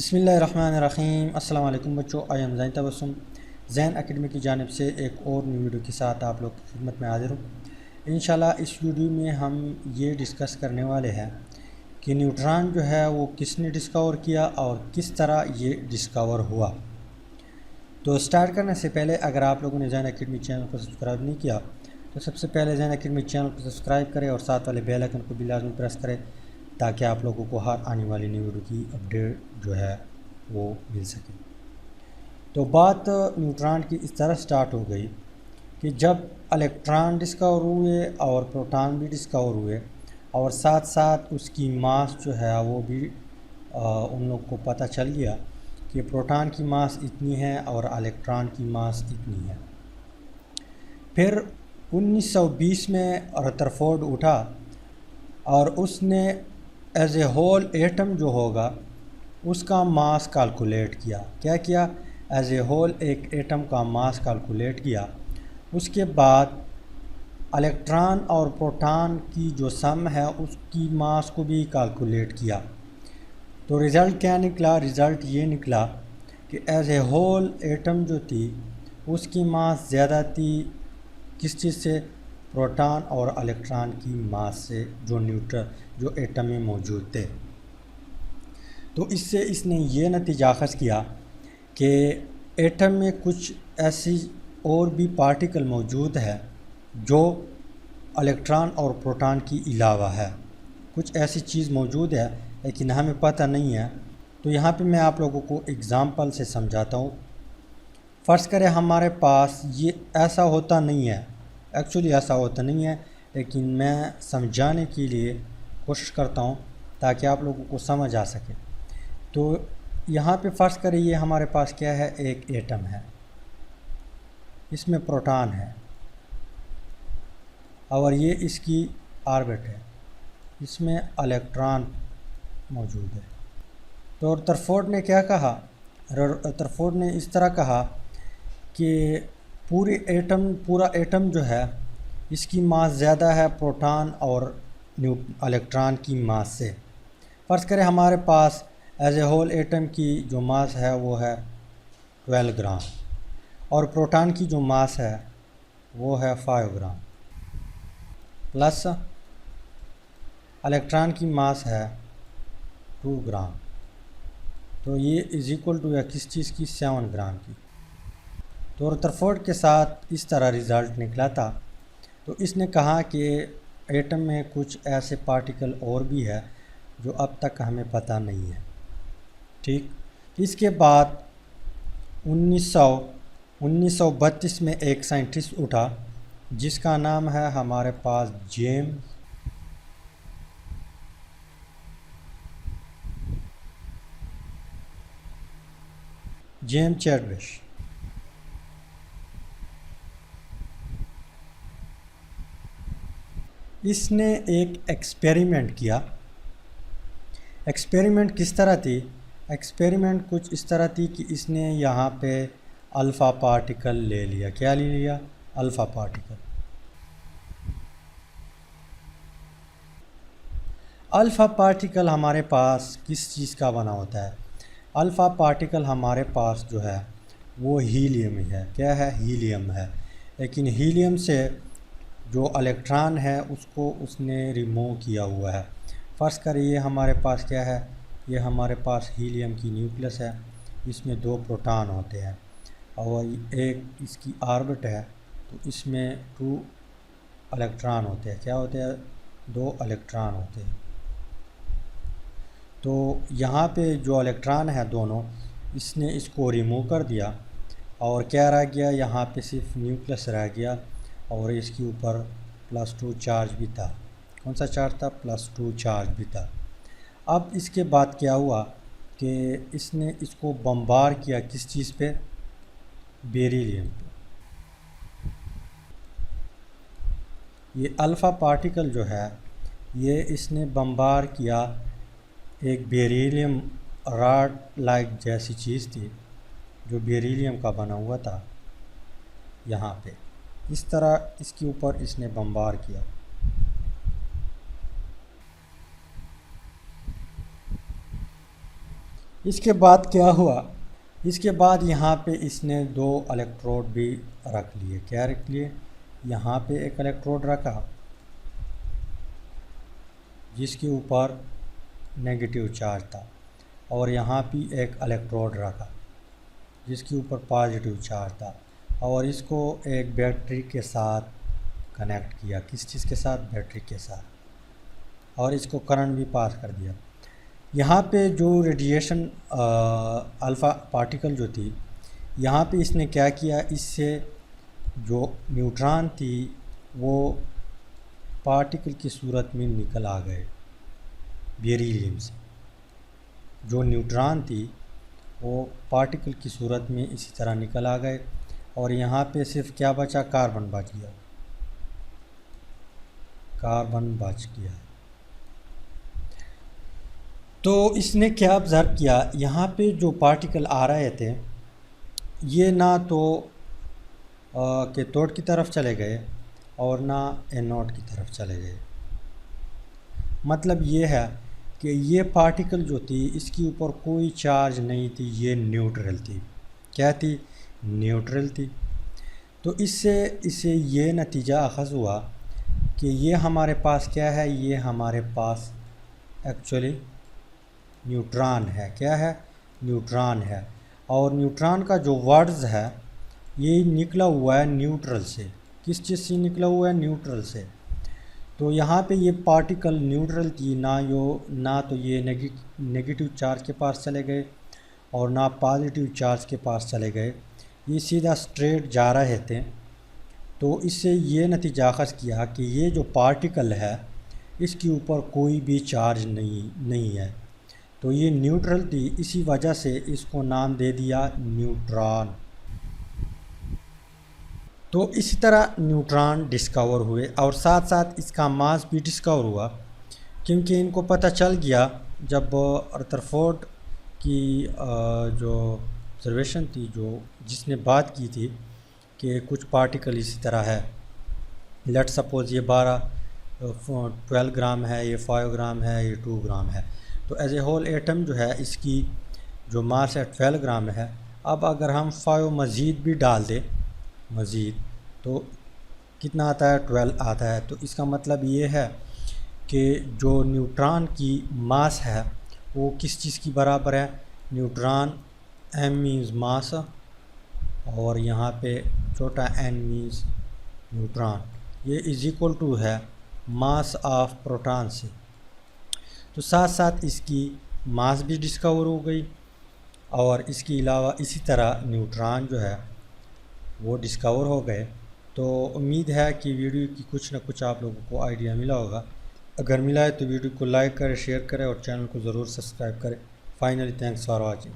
बिस्मिल्लाहिर्रहमानिर्रहीम। अस्सलाम वालेकुम बच्चों, I am Zain Tabassum Zain academy की जानिब से एक और न्यू वीडियो के साथ आप लोग की खिदमत में हाजिर हूँ। इंशाल्लाह इस वीडियो में हम ये डिस्कस करने वाले हैं कि न्यूट्रॉन जो है वो किसने डिस्कवर किया और किस तरह ये डिस्कवर हुआ। तो स्टार्ट करने से पहले अगर आप लोगों ने ज़ैन एकेडमी चैनल को सब्सक्राइब नहीं किया तो सबसे पहले ज़ैन एकेडमी चैनल को सब्सक्राइब करें और साथ वाले बेल आइकन को भी लाजमी प्रेस करें ताकि आप लोगों को हर आने वाली न्यू वीडियो की अपडेट जो है वो मिल सके। तो बात न्यूट्रॉन की इस तरह स्टार्ट हो गई कि जब इलेक्ट्रॉन डिस्कवर हुए और प्रोटॉन भी डिस्कवर हुए और साथ साथ उसकी मास जो है वो भी उन लोग को पता चल गया कि प्रोटॉन की मास इतनी है और इलेक्ट्रॉन की मास इतनी है। फिर 1920 में रदरफोर्ड उठा और उसने एज ए होल एटम जो होगा उसका मास कैलकुलेट किया। क्या किया? एज ए होल एक एटम का मास कैलकुलेट किया। उसके बाद इलेक्ट्रॉन और प्रोटॉन की जो सम है उसकी मास को भी कैलकुलेट किया। तो रिज़ल्ट क्या निकला? रिज़ल्ट ये निकला कि एज ए होल एटम जो थी उसकी मास ज़्यादा थी किस चीज़ से? प्रोटॉन और इलेक्ट्रॉन की मास से, जो एटम में मौजूद थे। तो इससे इसने ये नतीजा अख़ज़ किया कि एटम में कुछ ऐसी और भी पार्टिकल मौजूद है जो इलेक्ट्रॉन और प्रोटॉन की अलावा है। कुछ ऐसी चीज़ मौजूद है लेकिन हमें पता नहीं है। तो यहाँ पे मैं आप लोगों को एग्ज़ाम्पल से समझाता हूँ। फ़र्ज़ करें हमारे पास ये ऐसा होता नहीं है, एक्चुअली ऐसा होता नहीं है, लेकिन मैं समझाने के लिए कोशिश करता हूँ ताकि आप लोगों को समझ आ सके। तो यहाँ पे फ़र्ज़ करें ये हमारे पास क्या है? एक एटम है, इसमें प्रोटॉन है और ये इसकी ऑर्बिट है, इसमें इलेक्ट्रॉन मौजूद है। तो रदरफोर्ड ने क्या कहा? रदरफोर्ड ने इस तरह कहा कि पूरा एटम जो है इसकी मास ज़्यादा है प्रोटॉन और इलेक्ट्रॉन की मास से। फ़र्ज़ करें हमारे पास एज ए होल एटम की जो मास है वो है 12 ग्राम और प्रोटॉन की जो मास है वो है 5 ग्राम प्लस इलेक्ट्रॉन की मास है 2 ग्राम। तो ये इज़ इक्वल टू या किस चीज़ की? 7 ग्राम की। तो रदरफोर्ड के साथ इस तरह रिज़ल्ट निकला था। तो इसने कहा कि एटम में कुछ ऐसे पार्टिकल और भी है जो अब तक हमें पता नहीं है। ठीक, इसके बाद 1932 में एक साइंटिस्ट उठा जिसका नाम है हमारे पास जेम्स चैडविक। इसने एक एक्सपेरिमेंट किया। एक्सपेरिमेंट किस तरह थी? एक्सपेरिमेंट कुछ इस तरह थी कि इसने यहाँ पे अल्फ़ा पार्टिकल ले लिया। क्या ले लिया? Alpha particle. अल्फ़ा पार्टिकल हमारे पास किस चीज़ का बना होता है? अल्फ़ा पार्टिकल हमारे पास जो है वो हीलियम है। क्या है? हीलियम है। लेकिन हीलियम से जो इलेक्ट्रॉन है उसको उसने रिमूव किया हुआ है। फ़र्ज़ करिए ये हमारे पास क्या है? ये हमारे पास हीलियम की न्यूक्लियस है, इसमें 2 प्रोटॉन होते हैं और एक इसकी ऑर्बिट है। तो इसमें 2 इलेक्ट्रॉन होते हैं। क्या होते हैं? 2 इलेक्ट्रॉन होते हैं। तो यहाँ पे जो इलेक्ट्रॉन है दोनों, इसने इसको रिमूव कर दिया और क्या रह गया? यहाँ पे सिर्फ न्यूक्लियस रह गया और इसके ऊपर +2 चार्ज भी था। कौन सा चार्ज था? +2 चार्ज भी था। अब इसके बाद क्या हुआ कि इसने इसको बम्बार किया किस चीज़ पे? बेरिलियम पे। ये अल्फ़ा पार्टिकल जो है ये इसने बम्बार किया एक बेरिलियम रॉड लाइक जैसी चीज़ थी जो बेरिलियम का बना हुआ था। यहाँ पे इस तरह इसके ऊपर इसने बम्बार किया। इसके बाद क्या हुआ, इसके बाद यहाँ पे इसने 2 इलेक्ट्रोड भी रख लिए। क्या रख लिए, यहाँ पे एक इलेक्ट्रोड रखा जिसके ऊपर नेगेटिव चार्ज था, और यहाँ भी एक इलेक्ट्रोड रखा जिसके ऊपर पॉजिटिव चार्ज था, और इसको एक बैटरी के साथ कनेक्ट किया। किस चीज़ के साथ, बैटरी के साथ, और इसको करंट भी पास कर दिया। यहाँ पे जो रेडिएशन अल्फ़ा पार्टिकल जो थी, यहाँ पे इसने क्या किया, इससे जो न्यूट्रॉन थी वो पार्टिकल की सूरत में निकल आ गए बेरिलियम से। जो न्यूट्रॉन थी वो पार्टिकल की सूरत में इसी तरह निकल आ गए, और यहाँ पे सिर्फ क्या बचा, कार्बन बच गया, कार्बन बच गया। तो इसने क्या ऑब्ज़र्व किया, यहाँ पे जो पार्टिकल आ रहे थे ये ना तो कैथोड की तरफ चले गए और ना एनोड की तरफ चले गए। मतलब ये है कि ये पार्टिकल जो थी इसके ऊपर कोई चार्ज नहीं थी, ये न्यूट्रल थी। क्या थी, न्यूट्रल थी। तो इससे ये नतीजा अख़ज़ हुआ कि ये हमारे पास क्या है, ये हमारे पास एक्चुअली न्यूट्रॉन है। क्या है, न्यूट्रॉन है। और न्यूट्रॉन का जो वर्ड्स है ये निकला हुआ है न्यूट्रल से। किस चीज़ से निकला हुआ है, न्यूट्रल से। तो यहाँ पे ये पार्टिकल न्यूट्रल थी, ना तो ये नेगेटिव चार्ज के पास चले गए और ना पॉजिटिव चार्ज के पास चले गए, ये सीधा स्ट्रेट जा रहे थे। तो इससे ये नतीजा अख़ज़ किया कि ये जो पार्टिकल है इसके ऊपर कोई भी चार्ज नहीं है, तो ये न्यूट्रल थी। इसी वजह से इसको नाम दे दिया न्यूट्रॉन। तो इसी तरह न्यूट्रॉन डिस्कवर हुए, और साथ साथ इसका मास भी डिस्कवर हुआ, क्योंकि इनको पता चल गया जब रदरफोर्ड की जो ऑब्जर्वेशन थी, जो जिसने बात की थी कि कुछ पार्टिकल इसी तरह है, लेट सपोज़ ये 12 ग्राम है, ये 5 ग्राम है, ये 2 ग्राम है। तो एज ए होल एटम जो है इसकी जो मास है 12 ग्राम है। अब अगर हम 5 मज़ीद भी डाल दें, मज़ीद, तो कितना आता है, 12 आता है। तो इसका मतलब ये है कि जो न्यूट्रॉन की मास है वो किस चीज़ की बराबर है, न्यूट्रॉन m मीन्स मास, और यहाँ पे छोटा n मीन्स न्यूट्रॉन, ये इज़ इक्वल टू है मास ऑफ प्रोटॉन से। तो साथ साथ इसकी मास भी डिस्कवर हो गई, और इसके अलावा इसी तरह न्यूट्रॉन जो है वो डिस्कवर हो गए। तो उम्मीद है कि वीडियो की कुछ ना कुछ आप लोगों को आइडिया मिला होगा। अगर मिला है तो वीडियो को लाइक करें, शेयर करें और चैनल को ज़रूर सब्सक्राइब करें। Finally thanks for watching.